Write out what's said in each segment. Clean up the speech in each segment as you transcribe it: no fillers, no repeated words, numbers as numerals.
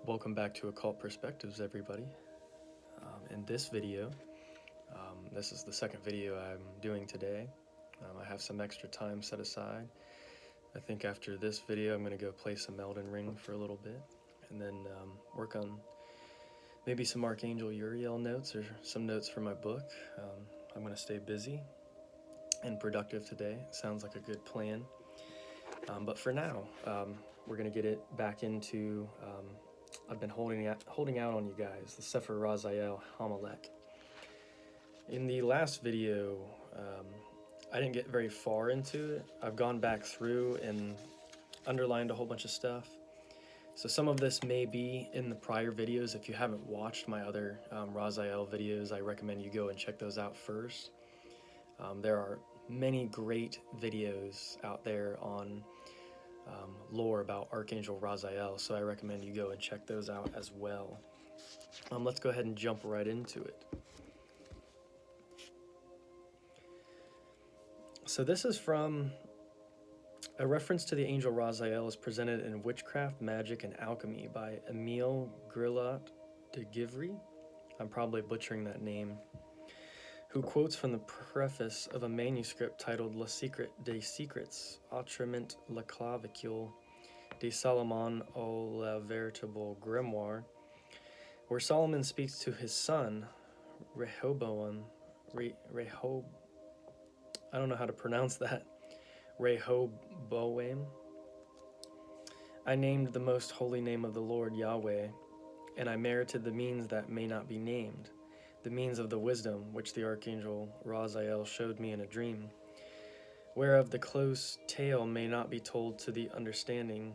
Welcome back to Occult Perspectives, everybody. In this video, this is the second video I'm doing today. I have some extra time set aside. I think after this video, I'm going to go play some Elden Ring for a little bit, and then work on maybe some Archangel Uriel notes or some notes for my book. I'm going to stay busy and productive today. Sounds like a good plan. But for now, we're going to get it back into... I've been holding out on you guys, the Sepher, Raziel, HaMalakh. In the last video, I didn't get very far into it. I've gone back through and underlined a whole bunch of stuff. So some of this may be in the prior videos. If you haven't watched my other Raziel videos, I recommend you go and check those out first. There are many great videos out there on lore about Archangel Raziel, so I recommend you go and check those out as well. Let's go ahead and jump right into it. So this is from a reference to the angel Raziel is presented in Witchcraft, Magic, and Alchemy by Emile Grillat de Givry. I'm probably butchering that name. Who quotes from the preface of a manuscript titled Le Secret des Secrets, Autrement la Clavicule de Salomon au la Veritable Grimoire, where Solomon speaks to his son, Rehoboam, I don't know how to pronounce that, Rehoboam. I named the most holy name of the Lord Yahweh, and I merited the means that may not be named, the means of the wisdom which the Archangel Raziel showed me in a dream, whereof the close tale may not be told to the understanding,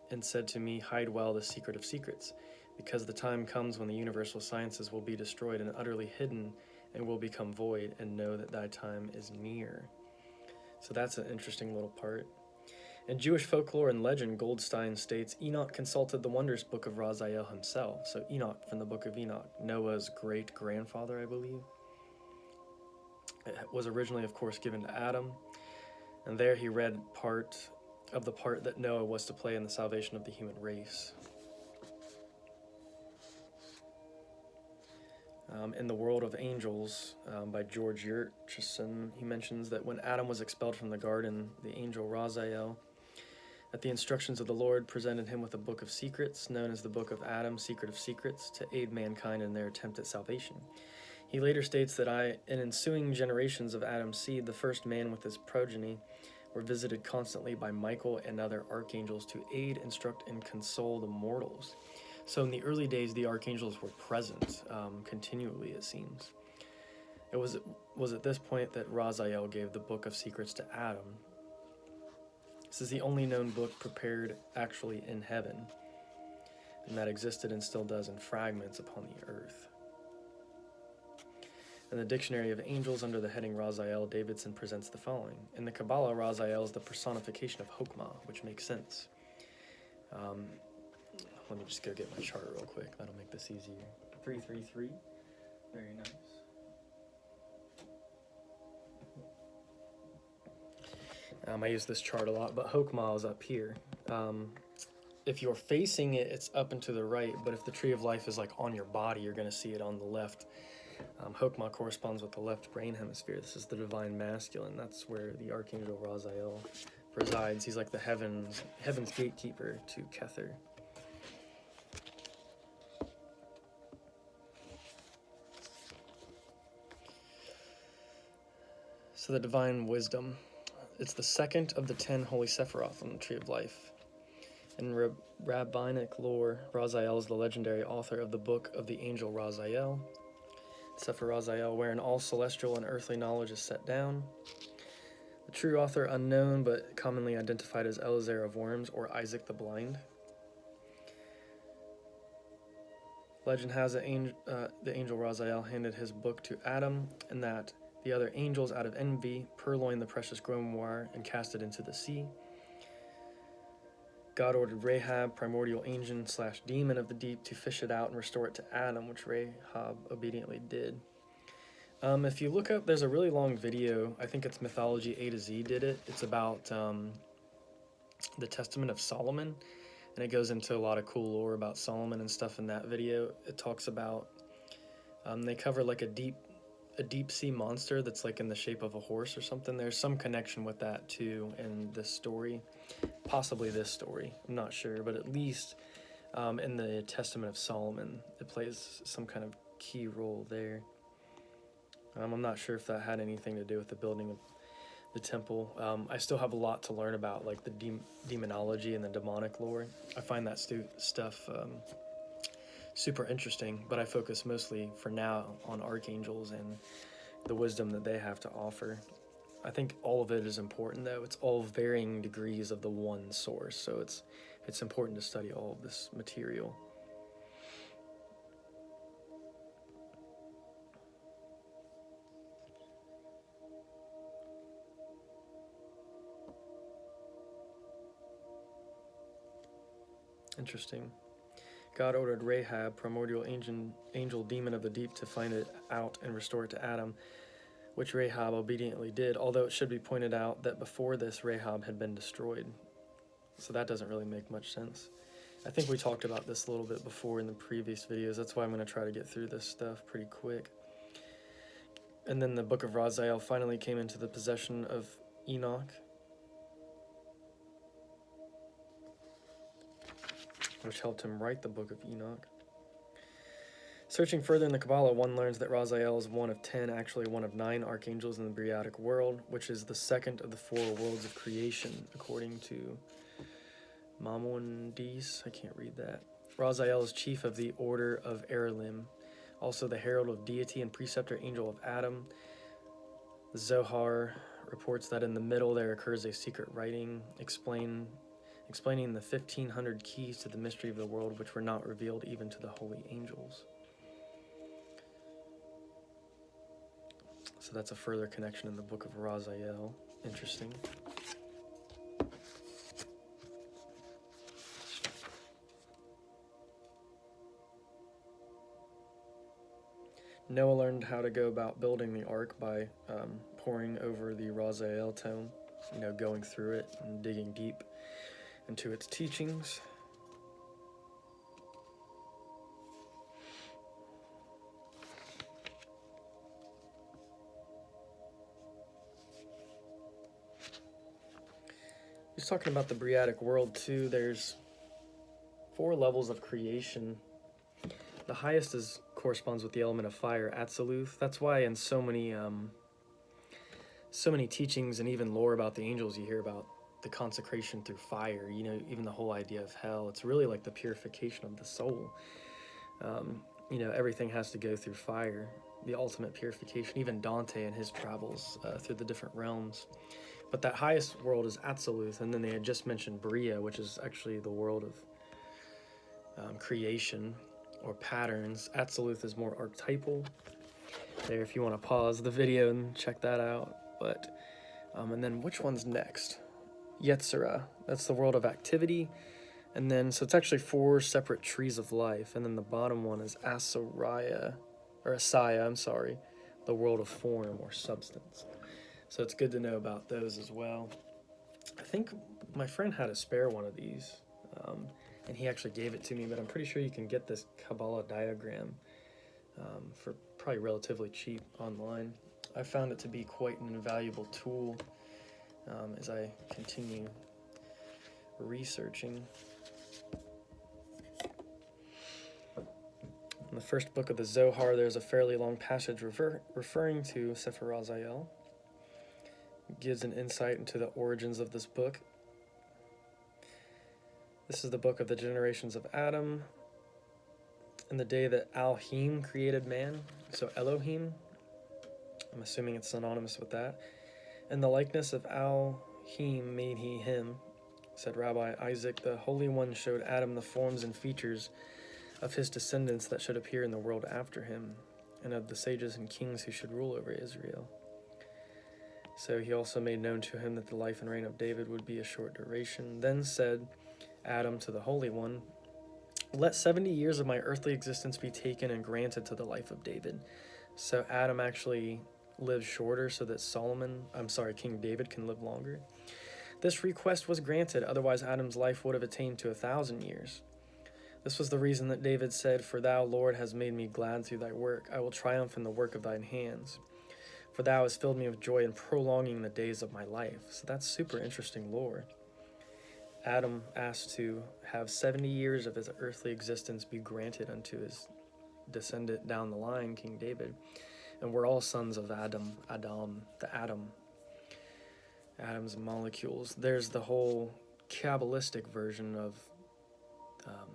and said to me, hide well the secret of secrets, because the time comes when the universal sciences will be destroyed and utterly hidden and will become void, and know that thy time is near. So that's an interesting little part. In Jewish folklore and legend, Goldstein states Enoch consulted the wondrous book of Raziel himself. So Enoch from the book of Enoch, Noah's great-grandfather, I believe. It was originally, of course, given to Adam, and there he read part of the part that Noah was to play in the salvation of the human race. In The World of Angels by George Yurchison, he mentions that when Adam was expelled from the garden, the angel Raziel, at the instructions of the Lord, presented him with a book of secrets, known as the Book of Adam, Secret of Secrets, to aid mankind in their attempt at salvation. He later states that in ensuing generations of Adam's seed, the first man with his progeny were visited constantly by Michael and other archangels to aid, instruct, and console the mortals. So in the early days, the archangels were present continually, it seems. It was at this point that Raziel gave the Book of Secrets to Adam. This is the only known book prepared actually in heaven, and that existed and still does in fragments upon the earth. In the Dictionary of Angels, under the heading Raziel, Davidson presents the following. In the Kabbalah, Raziel is the personification of Chokmah, which makes sense. Let me just go get my chart real quick. That'll make this easier. 333. Very nice. I use this chart a lot, but Chokmah is up here. If you're facing it, it's up and to the right, but if the Tree of Life is like on your body, you're going to see it on the left. Chokmah corresponds with the left brain hemisphere. This is the divine masculine. That's where the Archangel Raziel resides. He's like the heaven's gatekeeper to Kether. So the divine wisdom. It's the second of the 10 holy Sephiroth on the Tree of Life. In rabbinic lore, Raziel is the legendary author of the book of the angel Raziel, Sepher Raziel, wherein all celestial and earthly knowledge is set down. The true author unknown, but commonly identified as Eliezer of Worms or Isaac the Blind. Legend has the angel Raziel handed his book to Adam, and that the other angels, out of envy, purloined the precious grimoire and cast it into the sea. God ordered Rahab, primordial angel/demon of the deep, to fish it out and restore it to Adam, which Rahab obediently did. If you look up, there's a really long video. I think it's Mythology A to Z did it. It's about the Testament of Solomon. and it goes into a lot of cool lore about Solomon and stuff in that video. It talks about, they cover like a deep sea monster that's like in the shape of a horse or something. There's some connection with that too in this story, possibly this story, I'm not sure, but at least in the Testament of Solomon, it plays some kind of key role there. I'm not sure if that had anything to do with the building of the temple. I still have a lot to learn about, like the demonology and the demonic lore. I find that stuff super interesting, but I focus mostly for now on archangels and the wisdom that they have to offer. I think all of it is important, though. It's all varying degrees of the one source, so it's important to study all of this material. Interesting. God ordered Rahab, primordial angel demon of the deep, to find it out and restore it to Adam, which Rahab obediently did, although it should be pointed out that before this, Rahab had been destroyed. So that doesn't really make much sense. I think we talked about this a little bit before in the previous videos. That's why I'm going to try to get through this stuff pretty quick. And then the book of Raziel finally came into the possession of Enoch, which helped him write the book of Enoch. Searching further in the Kabbalah, one learns that Raziel is one of 10, actually one of 9 archangels in the Briatic world, which is the second of the 4 worlds of creation, according to Maimonides. I can't read that. Raziel is chief of the order of Erelim, also the herald of deity and preceptor angel of Adam. The Zohar reports that in the middle there occurs a secret writing explaining the 1,500 keys to the mystery of the world, which were not revealed even to the holy angels. So that's a further connection in the book of Raziel. Interesting. Noah learned how to go about building the ark by poring over the Raziel tome, going through it and digging deep into its teachings. He's talking about the Briatic world too. There's 4 levels of creation. The highest corresponds with the element of fire, Atziluth. That's why in so many teachings and even lore about the angels, you hear about the consecration through fire. Even the whole idea of hell. It's really like the purification of the soul. Everything has to go through fire, the ultimate purification. Even Dante in his travels through the different realms. But that highest world is Atziluth, and then they had just mentioned Bria, which is actually the world of creation or patterns. Atziluth is more archetypal. There, if you want to pause the video and check that out. But and then which one's next? Yetzirah. That's the world of activity. And then, so it's actually 4 separate trees of life. And then the bottom one is Asaya, the world of form or substance. So it's good to know about those as well. I think my friend had a spare one of these, and he actually gave it to me, but I'm pretty sure you can get this Kabbalah diagram for probably relatively cheap online. I found it to be quite an invaluable tool as I continue researching. In the first book of the Zohar, there's a fairly long passage referring to Sepher Raziel. It gives an insight into the origins of this book. This is the book of the generations of Adam, and the day that Elohim created man. So Elohim, I'm assuming it's synonymous with that. In the likeness of Elohim made he him, said Rabbi Isaac. The Holy One showed Adam the forms and features of his descendants that should appear in the world after him, and of the sages and kings who should rule over Israel. So he also made known to him that the life and reign of David would be a short duration. Then said Adam to the Holy One, let 70 years of my earthly existence be taken and granted to the life of David. So Adam actually lived shorter so that King David can live longer. This request was granted, otherwise Adam's life would have attained to 1,000 years. This was the reason that David said, "For thou, Lord, hast made me glad through thy work. I will triumph in the work of thine hands. For thou hast filled me with joy in prolonging the days of my life." So that's super interesting lore. Adam asked to have 70 years of his earthly existence be granted unto his descendant down the line, King David. And we're all sons of Adam, the atom. Atoms and molecules. There's the whole Kabbalistic version of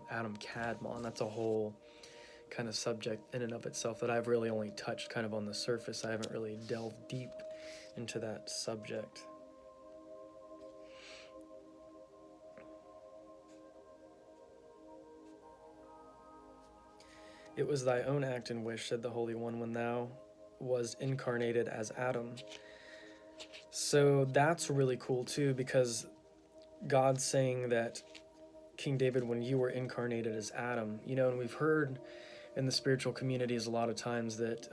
Adam Kadmon. That's a whole kind of subject in and of itself that I've really only touched kind of on the surface. I haven't really delved deep into that subject. It was thy own act and wish, said the Holy One, when thou was incarnated as Adam. So that's really cool too, because God's saying that, King David, when you were incarnated as Adam, and we've heard in the spiritual communities a lot of times that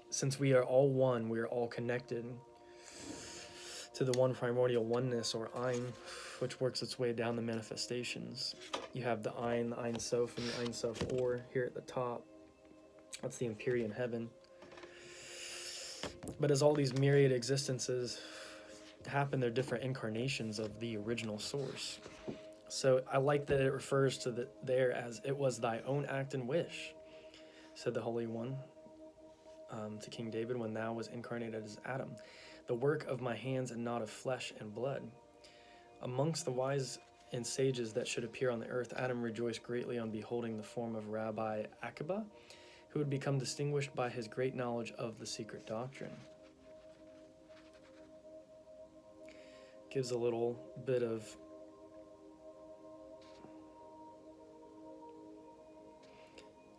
since we are all one, we are all connected to the one primordial oneness, or Ein, which works its way down the manifestations. You have the Ein Sof, and the Ein Sof Or here at the top. That's the Empyrean heaven. But as all these myriad existences happen, they're different incarnations of the original source. So I like that it refers to there as, "It was thy own act and wish," said the Holy One to King David, when thou was incarnated as Adam, "the work of my hands and not of flesh and blood." Amongst the wise and sages that should appear on the earth, Adam rejoiced greatly on beholding the form of Rabbi Akiba, who would become distinguished by his great knowledge of the secret doctrine. Gives a little bit of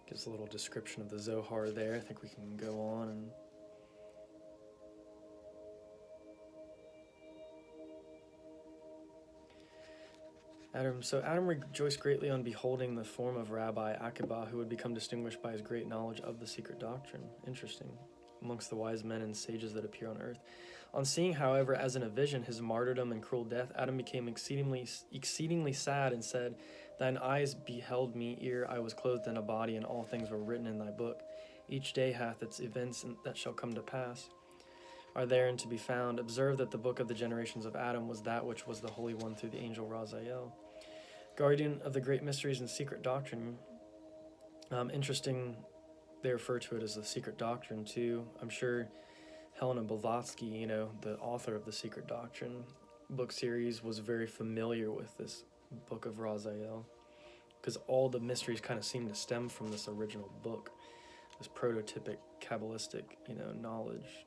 gives a little description of the Zohar there. I think we can go on and Adam rejoiced greatly on beholding the form of Rabbi Akiba, who would become distinguished by his great knowledge of the secret doctrine. Interesting. Amongst the wise men and sages that appear on earth. On seeing, however, as in a vision, his martyrdom and cruel death, Adam became exceedingly sad and said, "Thine eyes beheld me ere I was clothed in a body, and all things were written in thy book. Each day hath its events that shall come to pass, are therein to be found. Observe that the book of the generations of Adam was that which was the Holy One through the angel Raziel, guardian of the great mysteries and secret doctrine." Interesting, they refer to it as the secret doctrine too. I'm sure Helena Blavatsky, the author of the Secret Doctrine book series, was very familiar with this book of Raziel, because all the mysteries kind of seem to stem from this original book, this prototypic Kabbalistic, knowledge.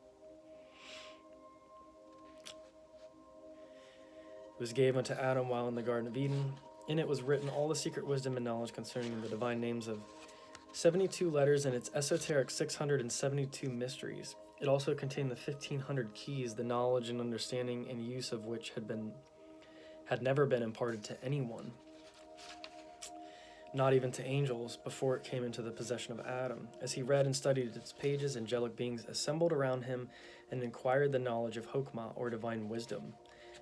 It was gave unto Adam while in the Garden of Eden. In it was written all the secret wisdom and knowledge concerning the divine names of 72 letters and its esoteric 672 mysteries. It also contained the 1,500 keys, the knowledge and understanding and use of which had never been imparted to anyone, not even to angels, before it came into the possession of Adam. As he read and studied its pages, angelic beings assembled around him and inquired the knowledge of Chokmah, or divine wisdom,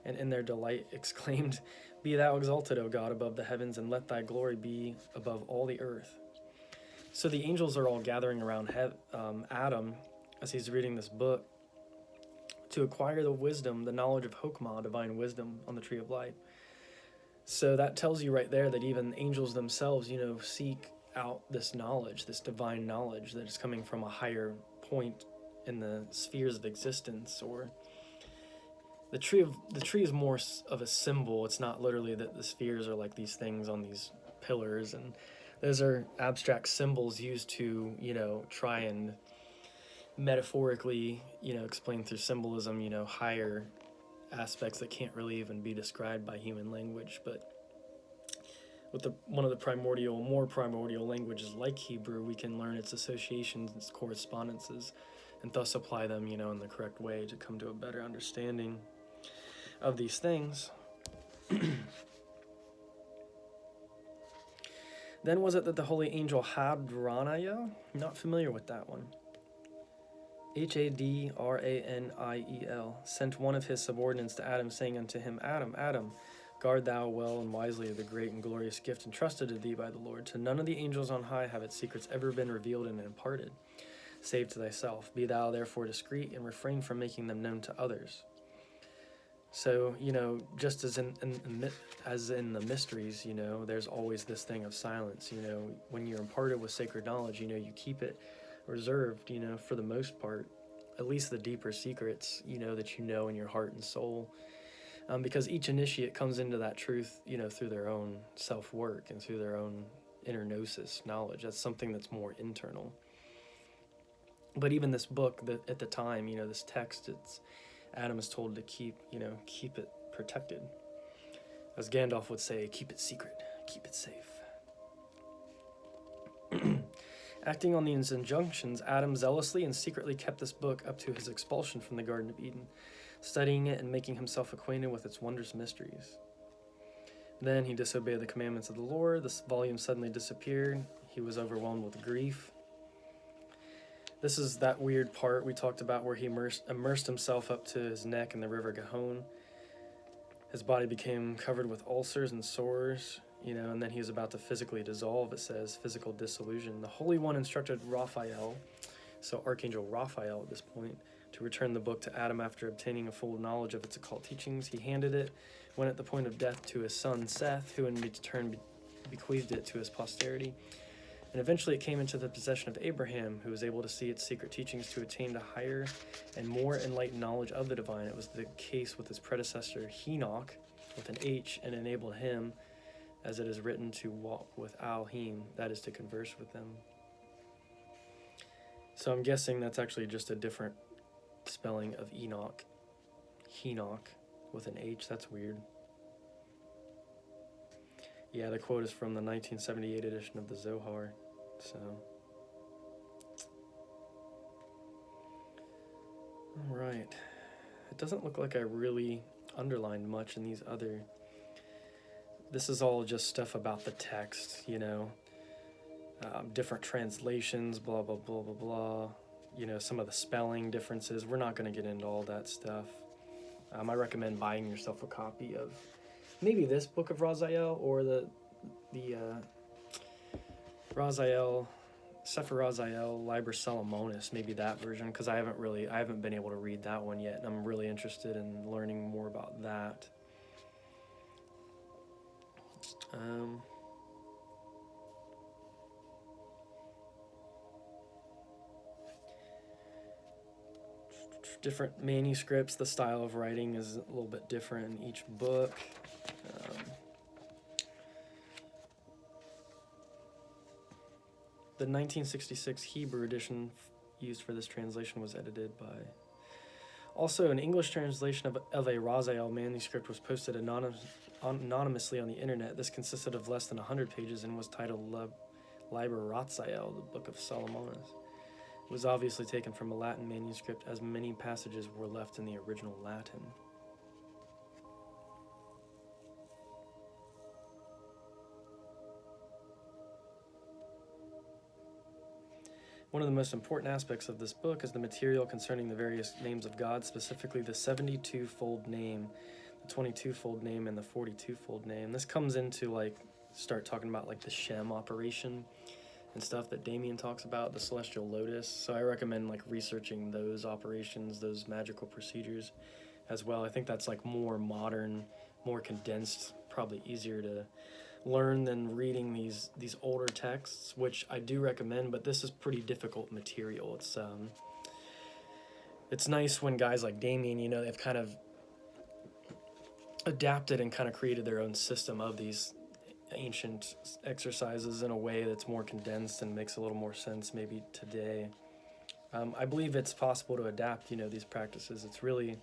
and in their delight exclaimed, "Be thou exalted, O God, above the heavens, and let thy glory be above all the earth." So the angels are all gathering around Adam as he's reading this book to acquire the wisdom, the knowledge of Chokmah, divine wisdom, on the tree of life. So that tells you right there that even angels themselves, seek out this knowledge, this divine knowledge that is coming from a higher point in the spheres of existence. Or the tree is more of a symbol. It's not literally that the spheres are like these things on these pillars, and those are abstract symbols used to, try and metaphorically, explain through symbolism, higher aspects that can't really even be described by human language. But with one of the more primordial languages like Hebrew, we can learn its associations, its correspondences, and thus apply them, in the correct way to come to a better understanding of these things. Then was it that the holy angel Hadroniah, not familiar with that one, Hadraniel, sent one of his subordinates to Adam, saying unto him, Adam, Adam, guard thou well and wisely the great and glorious gift entrusted to thee by the Lord. To none of the angels on high have its secrets ever been revealed and imparted, save to thyself. Be thou therefore discreet, and refrain from making them known to others. So, just as in the mysteries, there's always this thing of silence. When you're imparted with sacred knowledge, you keep it reserved, for the most part, at least the deeper secrets, that in your heart and soul. Because each initiate comes into that truth, through their own self-work and through their own inner gnosis knowledge. That's something that's more internal. But even this book, at the time, this text, Adam is told to keep it protected. As Gandalf would say, keep it secret, keep it safe. Acting on these injunctions, Adam zealously and secretly kept this book up to his expulsion from the Garden of Eden, studying it and making himself acquainted with its wondrous mysteries. Then he disobeyed the commandments of the Lord. This volume suddenly disappeared. He was overwhelmed with grief. This is that weird part we talked about where he immersed himself up to his neck in the river Gihon. His body became covered with ulcers and sores, and then he was about to physically dissolve, it says, physical dissolution. The Holy One instructed Raphael, so Archangel Raphael at this point, to return the book to Adam after obtaining a full knowledge of its occult teachings. He handed it, when at the point of death, to his son Seth, who in return bequeathed it to his posterity. And eventually it came into the possession of Abraham, who was able to see its secret teachings to attain a higher and more enlightened knowledge of the divine. It was the case with his predecessor Hemelach, with an H, and enabled him, as it is written, to walk with Elohim, that is, to converse with them. So I'm guessing that's actually just a different spelling of Enoch. Henoch with an H, that's weird. Yeah, the quote is from the 1978 edition of the Zohar, so. All right. It doesn't look like I really underlined much in these other. This is all just stuff about the text, different translations, blah, blah, blah, blah, blah. Some of the spelling differences. We're not going to get into all that stuff. I recommend buying yourself a copy of maybe this book of Raziel or the Raziel, Sepher Raziel, Liber Solomonis, maybe that version, because I haven't been able to read that one yet, and I'm really interested in learning more about that. Different manuscripts, the style of writing is a little bit different in each book. The 1966 Hebrew edition used for this translation was edited by. Also, an English translation of a Raziel manuscript was posted anonymously on the internet. This consisted of less than 100 pages and was titled Liber Raziel, the Book of Solomonis. It was obviously taken from a Latin manuscript, as many passages were left in the original Latin. One of the most important aspects of this book is the material concerning the various names of God, specifically the 72-fold name, the 22-fold name, and the 42-fold name. This comes into, start talking about, the Shem operation and stuff that Damien talks about, the celestial lotus. So I recommend, researching those operations, those magical procedures as well. I think that's, more modern, more condensed, probably easier to learn than reading these older texts, which I do recommend, but this is pretty difficult material. It's nice when guys like Damien, they've kind of adapted and kind of created their own system of these ancient exercises in a way that's more condensed and makes a little more sense maybe today. I believe it's possible to adapt, these practices. It's really,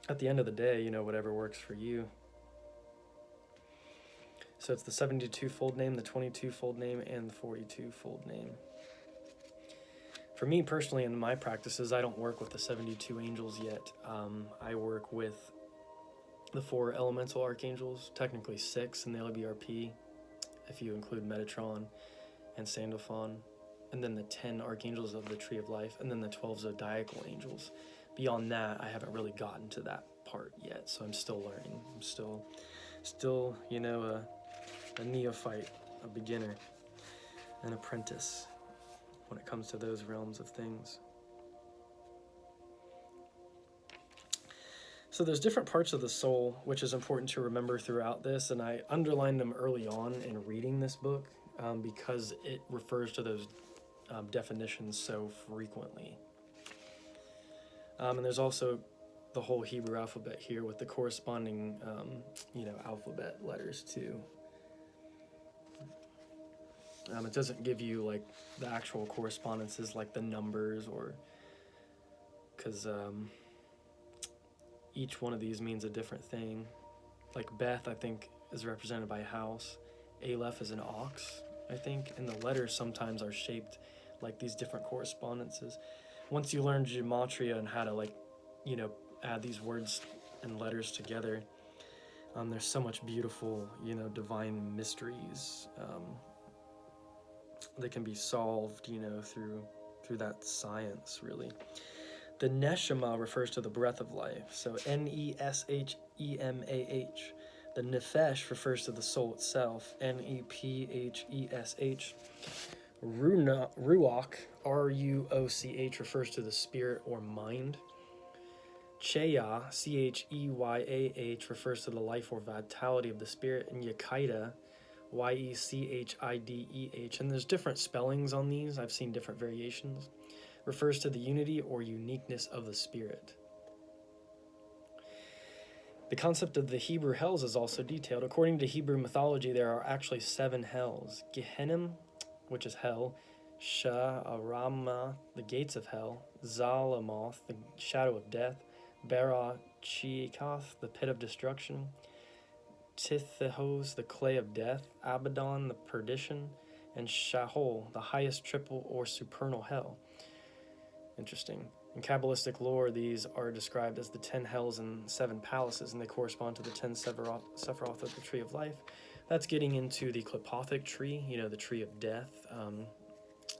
at the end of the day, whatever works for you. So it's the 72-fold name, the 22-fold name, and the 42-fold name. For me personally, in my practices, I don't work with the 72 angels yet. I work with the 4 elemental archangels, technically 6 in the LBRP, if you include Metatron and Sandalphon. and then the 10 archangels of the tree of life, and then the 12 zodiacal angels. Beyond that, I haven't really gotten to that part yet, so I'm still learning. I'm still a neophyte, a beginner, an apprentice when it comes to those realms of things. So there's different parts of the soul, which is important to remember throughout this, and I underlined them early on in reading this book because it refers to those definitions so frequently. And there's also the whole Hebrew alphabet here with the corresponding, alphabet letters too. It doesn't give you like the actual correspondences, like the numbers, or because each one of these means a different thing. Like Beth, I think, is represented by a house. Aleph is an ox, I think, and the letters sometimes are shaped like these different correspondences. Once you learn gematria and how to add these words and letters together, there's so much beautiful, divine mysteries that can be solved, through that science, really. The neshama refers to the breath of life, so Neshemah. The nefesh refers to the soul itself, Nephesh. Ruach, Ruoch, refers to the spirit or mind. Cheya, Cheyah, refers to the life or vitality of the spirit, and Yechideh, Yechideh, and there's different spellings on these. I've seen different variations. Refers to the unity or uniqueness of the spirit. The concept of the Hebrew hells is also detailed. According to Hebrew mythology, there are actually 7 hells. Gehenna, which is hell, Sha'arama, the gates of hell, Zalamoth, the shadow of death, Barachikath, the pit of destruction, Tithehos, the clay of death, Abaddon, the perdition, and Sheol, the highest triple or supernal hell. Interesting. In Kabbalistic lore, these are described as the 10 hells and 7 palaces, and they correspond to the 10 Sephiroth of the Tree of Life. That's getting into the Klipothic tree, the tree of death,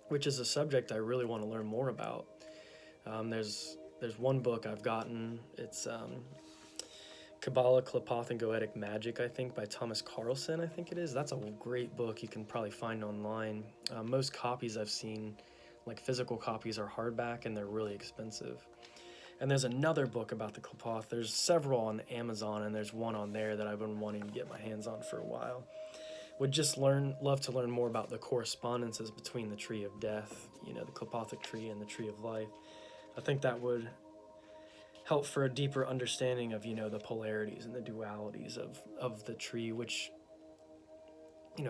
which is a subject I really want to learn more about. There's one book I've gotten. It's Kabbalah, Klipoth, and Goetic Magic, I think, by Thomas Carlson, I think it is. That's a great book you can probably find online. Most copies I've seen, like physical copies, are hardback, and they're really expensive. And there's another book about the Klipoth. There's several on Amazon, and there's one on there that I've been wanting to get my hands on for a while. Would just love to learn more about the correspondences between the tree of death, the Klipothic tree, and the tree of life. I think that would help for a deeper understanding of, the polarities and the dualities of the tree, which,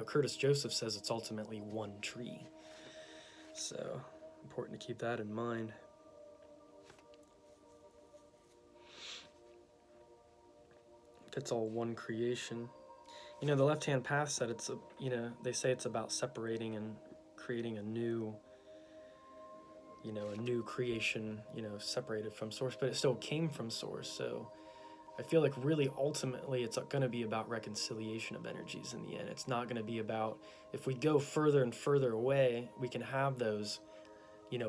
Curtis Joseph says it's ultimately one tree. So, important to keep that in mind. It's all one creation. The left-hand path said they say it's about separating and creating a new creation, separated from source, but it still came from source. So I feel like really ultimately it's going to be about reconciliation of energies in the end. It's not going to be about, if we go further and further away, we can have those,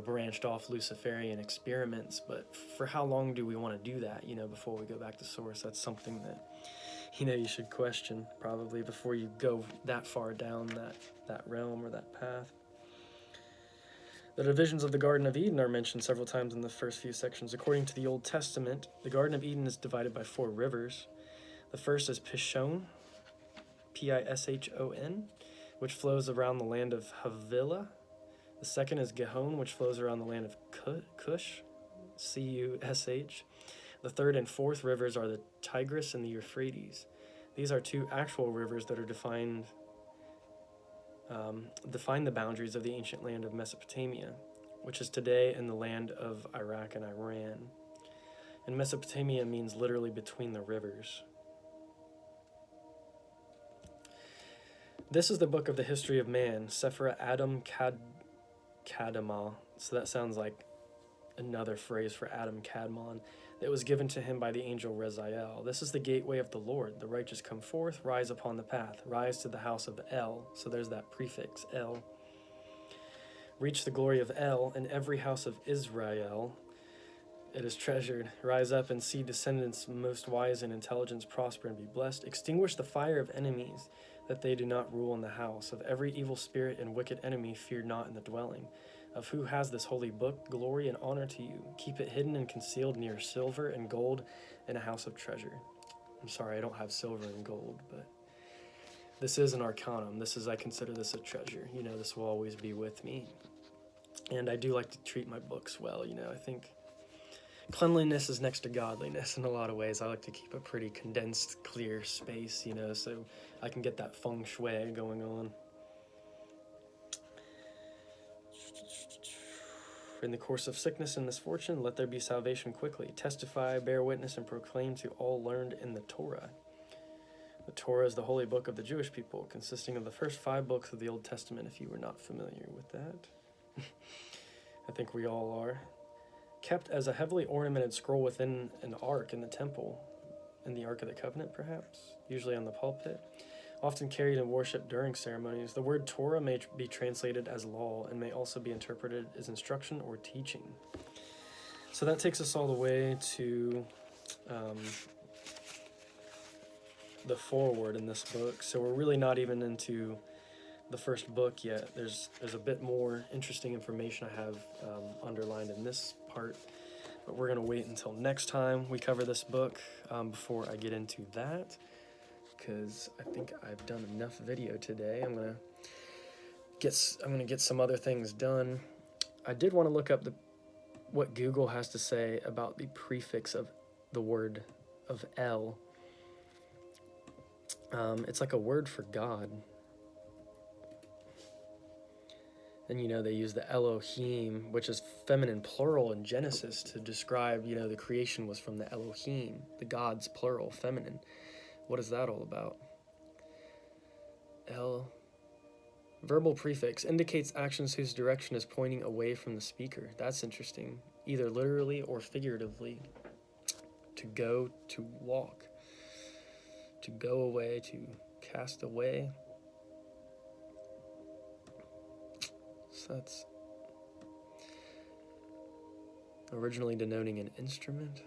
branched off Luciferian experiments, but for how long do we want to do that, before we go back to source? That's something that, you should question probably before you go that far down that realm or that path. The divisions of the Garden of Eden are mentioned several times in the first few sections. According to the Old Testament, the Garden of Eden is divided by 4 rivers. The first is Pishon, Pishon, which flows around the land of Havilah. The second is Gihon, which flows around the land of Cush, Cush. The third and fourth rivers are the Tigris and the Euphrates. These are 2 actual rivers that are define the boundaries of the ancient land of Mesopotamia, which is today in the land of Iraq and Iran. And Mesopotamia means literally between the rivers. This is the book of the history of man, Sepher Adam Kadmon. So that sounds like another phrase for Adam Kadmon. That was given to him by the angel Raziel. This is the gateway of the Lord. The righteous come forth, rise upon the path, rise to the house of El. So there's that prefix, El. Reach the glory of El in every house of Israel. It is treasured. Rise up and see descendants most wise in intelligence prosper and be blessed. Extinguish the fire of enemies, that they do not rule in the house. Of every evil spirit and wicked enemy, fear not in the dwelling. Of who has this holy book, glory and honor to you. Keep it hidden and concealed near silver and gold in a house of treasure. I'm sorry, I don't have silver and gold, but this is an arcanum. I consider this a treasure. This will always be with me. And I do like to treat my books well. I think cleanliness is next to godliness in a lot of ways. I like to keep a pretty condensed, clear space, so I can get that feng shui going on. In the course of sickness and misfortune, let there be salvation quickly. Testify, bear witness, and proclaim to all learned in the Torah. The Torah is the holy book of the Jewish people, consisting of the first 5 books of the Old Testament, if you were not familiar with that. I think we all are. Kept as a heavily ornamented scroll within an ark in the temple, in the Ark of the Covenant, perhaps, usually on the pulpit, often carried in worship during ceremonies. The word Torah may be translated as law and may also be interpreted as instruction or teaching. So that takes us all the way to the foreword in this book. So we're really not even into the first book yet. There's a bit more interesting information I have underlined in this part, but we're going to wait until next time we cover this book before I get into that, because I think I've done enough video today. I'm gonna get some other things done. I did want to look up what Google has to say about the prefix of the word of El. It's like a word for God. And, they use the Elohim, which is feminine plural in Genesis, to describe, the creation was from the Elohim, the gods, plural, feminine. What is that all about? El. Verbal prefix indicates actions whose direction is pointing away from the speaker. That's interesting. Either literally or figuratively. To go, to walk. To go away, to cast away. So that's originally denoting an instrument.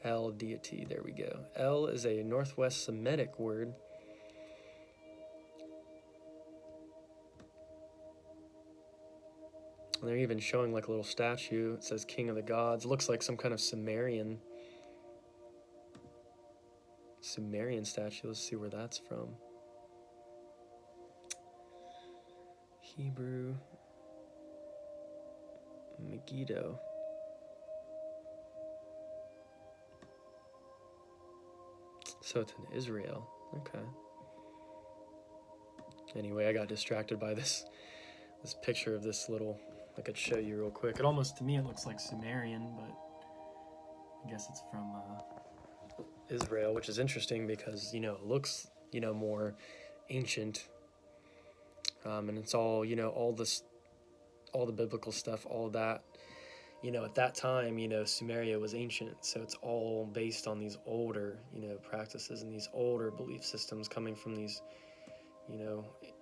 El, deity, there we go. El is a Northwest Semitic word. And they're even showing like a little statue. It says King of the Gods. It looks like some kind of Sumerian statue. Let's see where that's from. Hebrew, Megiddo. So it's in Israel. Okay. Anyway, I got distracted by this picture of this little. I could show you real quick. To me, it looks like Sumerian, but I guess it's from Israel, which is interesting because it looks more ancient. And it's all, all the biblical stuff, all of that, at that time, Sumeria was ancient. So it's all based on these older, practices and these older belief systems coming from these,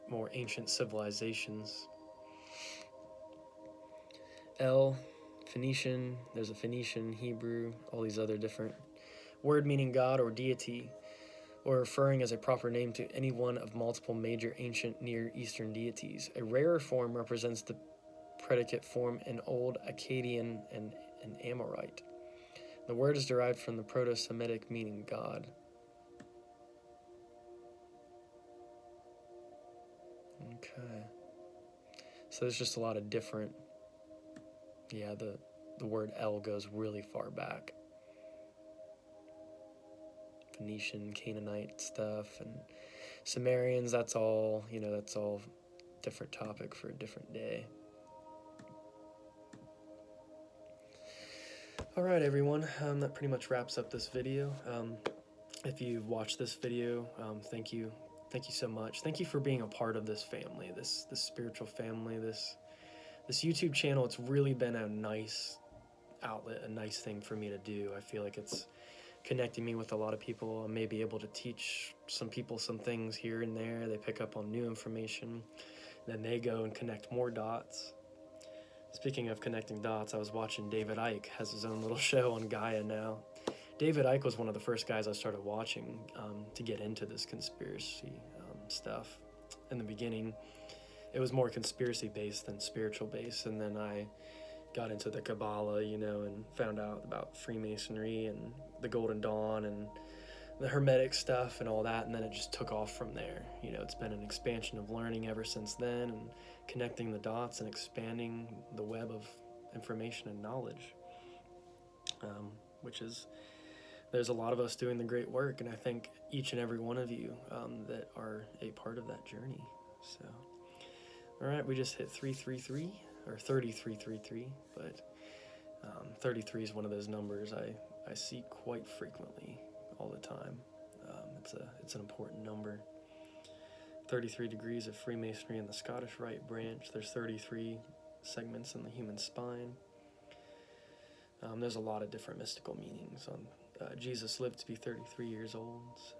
more ancient civilizations. El, Phoenician, there's a Phoenician, Hebrew, all these other different word meaning God or deity, or referring as a proper name to any one of multiple major ancient Near Eastern deities. A rarer form represents the predicate form in Old Akkadian and Amorite. The word is derived from the Proto-Semitic meaning God. Okay. So there's just a lot of different, the word El goes really far back. Phoenician, Canaanite stuff, and Sumerians, that's all different topic for a different day. All right, everyone, that pretty much wraps up this video. If you've watched this video, thank you so much. Thank you for being a part of this family, this spiritual family, this YouTube channel. It's really been a nice outlet, a nice thing for me to do. I feel like it's connecting me with a lot of people. I may be able to teach some people some things here and there. They pick up on new information. Then they go and connect more dots. Speaking of connecting dots, I was watching David Icke has his own little show on Gaia now. David Icke was one of the first guys I started watching to get into this conspiracy stuff. In the beginning, it was more conspiracy based than spiritual based, and then I got into the Kabbalah, and found out about Freemasonry and the Golden Dawn and the Hermetic stuff and all that, and then it just took off from there. It's been an expansion of learning ever since then, and connecting the dots and expanding the web of information and knowledge, which is, there's a lot of us doing the great work, and I thank each and every one of you that are a part of that journey. So, all right, we just hit 333, or 3333, but 33 is one of those numbers I see quite frequently all the time. It's an important number. 33 degrees of Freemasonry in the Scottish Rite branch. There's 33 segments in the human spine. There's a lot of different mystical meanings. Jesus lived to be 33 years old. So.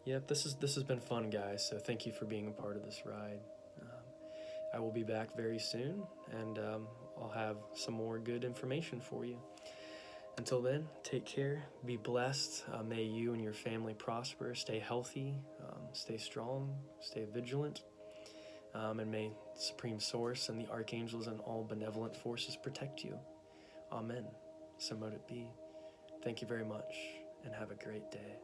Yep, this has been fun, guys, so thank you for being a part of this ride. I will be back very soon, and I'll have some more good information for you. Until then, take care, be blessed, may you and your family prosper, stay healthy, stay strong, stay vigilant, and may Supreme Source and the Archangels and all benevolent forces protect you. Amen. So mote it be. Thank you very much, and have a great day.